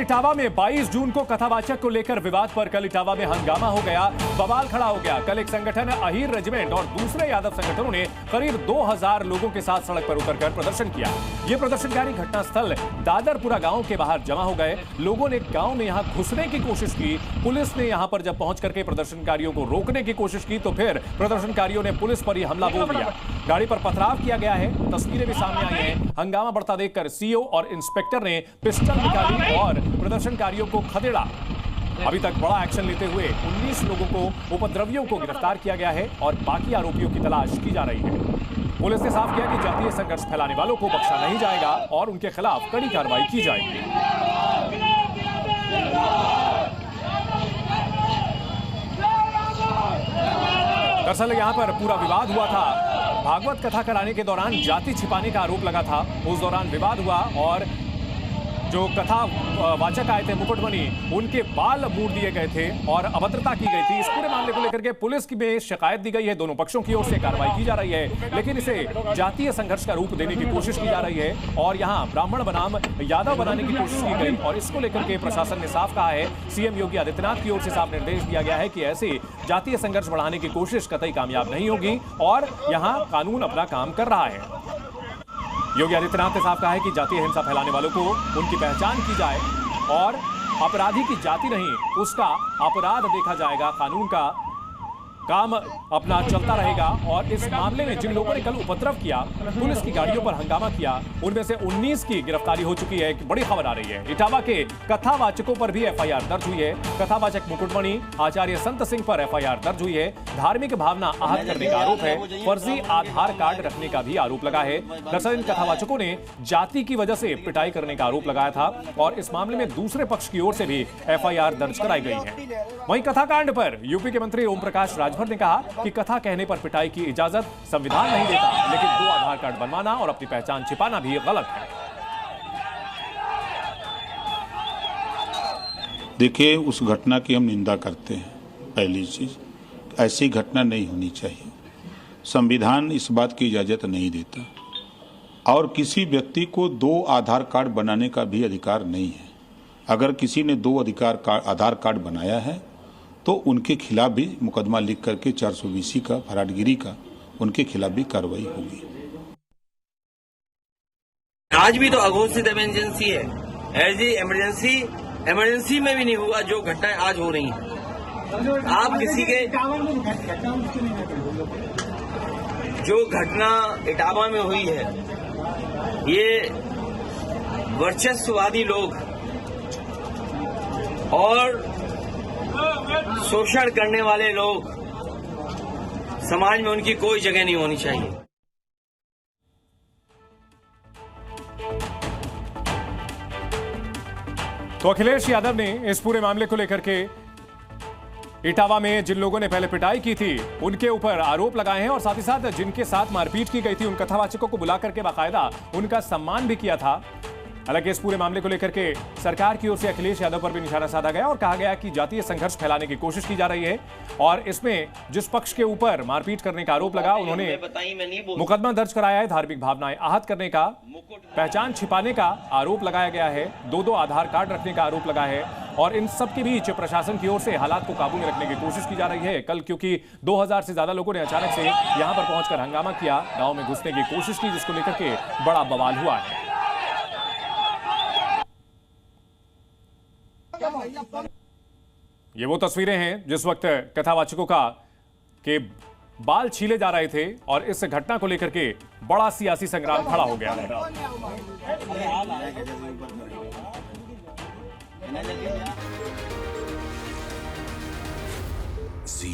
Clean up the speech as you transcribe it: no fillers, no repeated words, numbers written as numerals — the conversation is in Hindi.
इटावा में 22 जून को कथावाचक को लेकर विवाद पर कल इटावा में हंगामा हो गया, बवाल खड़ा हो गया। कल एक संगठन अहीर रेजिमेंट और दूसरे यादव संगठनों ने करीब 2000 लोगों के साथ सड़क पर उतरकर प्रदर्शन किया। ये प्रदर्शनकारी घटनास्थल दादरपुरा गांव के बाहर जमा हो गए। लोगों ने गांव में यहां घुसने की कोशिश की। पुलिस ने यहां पर जब पहुंच करके प्रदर्शनकारियों को रोकने की कोशिश की तो फिर प्रदर्शनकारियों ने पुलिस पर ही हमला बोल दिया। गाड़ी पर पथराव किया गया है, तस्वीरें भी सामने आई हैं। हंगामा बढ़ता देखकर सीओ और इंस्पेक्टर ने पिस्टल निकाली और प्रदर्शनकारियों को खदेड़ा। अभी तक बड़ा एक्शन लेते हुए 19 लोगों को, उपद्रवियों को गिरफ्तार किया गया है और बाकी आरोपियों की तलाश की जा रही है। पुलिस ने साफ किया कि जातीय संघर्ष फैलाने वालों को बख्शा नहीं जाएगा और उनके खिलाफ कड़ी कार्रवाई की जाएगी। दरअसल यहां पर पूरा विवाद हुआ था। भागवत कथा कराने के दौरान जाति छिपाने का आरोप लगा था। उस दौरान विवाद हुआ और जो कथा वाचक आए थे मुकुटमणि, उनके बाल मूड़ दिए गए थे और अभद्रता की गई थी। इस पूरे मामले को लेकर के पुलिस की में शिकायत दी गई है। दोनों पक्षों की ओर से कार्रवाई की जा रही है, लेकिन इसे जातीय संघर्ष का रूप देने की कोशिश की जा रही है और यहां ब्राह्मण बनाम यादव बनाने की कोशिश की गई। और इसको लेकर के प्रशासन ने साफ कहा है, सीएम योगी आदित्यनाथ की ओर से साफ निर्देश दिया गया है कि ऐसे जातीय संघर्ष बढ़ाने की कोशिश कतई कामयाब नहीं होगी और यहां कानून अपना काम कर रहा है। योगी आदित्यनाथ ने साफ कहा है कि जातीय हिंसा फैलाने वालों को उनकी पहचान की जाए और अपराधी की जाति नहीं, उसका अपराध देखा जाएगा। कानून का काम अपना चलता रहेगा। और इस मामले में जिन लोगों ने कल उपद्रव किया, पुलिस की गाड़ियों पर हंगामा किया, उनमें से 19 की गिरफ्तारी हो चुकी है। एक बड़ी खबर आ रही है, इटावा के कथावाचकों पर भी एफआईआर दर्ज हुई है। कथावाचक मुकुटमणि आचार्य संत सिंह पर एफआईआर दर्ज हुई है। धार्मिक भावना आहत करने का आरोप है। फर्जी आधार कार्ड रखने का भी आरोप लगा है। दरअसल इन कथावाचकों ने जाति की वजह से पिटाई करने का आरोप लगाया था और इस मामले में दूसरे पक्ष की ओर से भी एफआईआर दर्ज कराई गई है। वहीं कथाकांड पर यूपी के मंत्री ओम प्रकाश राजभर ने कहा कि कथा कहने पर पिटाई की इजाजत संविधान नहीं देता, लेकिन 2 आधार कार्ड बनवाना और अपनी पहचान छिपाना भी गलत है। देखिए, उस घटना की हम निंदा करते हैं। पहली चीज, ऐसी घटना नहीं होनी चाहिए। संविधान इस बात की इजाजत नहीं देता और किसी व्यक्ति को 2 आधार कार्ड बनाने का भी अधिकार नहीं है। अगर किसी ने 2 आधार कार्ड बनाया है तो उनके खिलाफ भी मुकदमा लिख करके 420 का, फराडगिरी का, उनके खिलाफ भी कार्रवाई होगी। आज भी तो अघोषित इमरजेंसी है। ऐसी इमरजेंसी में भी नहीं हुआ जो घटनाएं आज हो रही हैं। आप किसी के जो घटना इटावा में हुई है, ये वर्चस्ववादी लोग और शोषण करने वाले लोग, समाज में उनकी कोई जगह नहीं होनी चाहिए। तो अखिलेश यादव ने इस पूरे मामले को लेकर के इटावा में जिन लोगों ने पहले पिटाई की थी उनके ऊपर आरोप लगाए हैं और साथ ही साथ जिनके साथ मारपीट की गई थी उन कथावाचकों को बुला करके बाकायदा उनका सम्मान भी किया था। हालांकि इस पूरे मामले को लेकर के सरकार की ओर से अखिलेश यादव पर भी निशाना साधा गया और कहा गया कि जातीय संघर्ष फैलाने की कोशिश की जा रही है और इसमें जिस पक्ष के ऊपर मारपीट करने का आरोप लगा, उन्होंने मुकदमा दर्ज कराया है। धार्मिक भावनाएं आहत करने का, पहचान छिपाने का आरोप लगाया गया है। 2 आधार कार्ड रखने का आरोप लगा है और इन सब के बीच प्रशासन की ओर से हालात को काबू में रखने की कोशिश की जा रही है। कल क्योंकि 2000 से ज्यादा लोगों ने अचानक से यहां पर पहुंचकर हंगामा किया, गांव में घुसने की कोशिश की, जिसको लेकर के बड़ा बवाल हुआ है। ये वो तस्वीरें हैं जिस वक्त कथावाचकों के बाल छीले जा रहे थे और इस घटना को लेकर के बड़ा सियासी संग्राम खड़ा हो गया है। Zi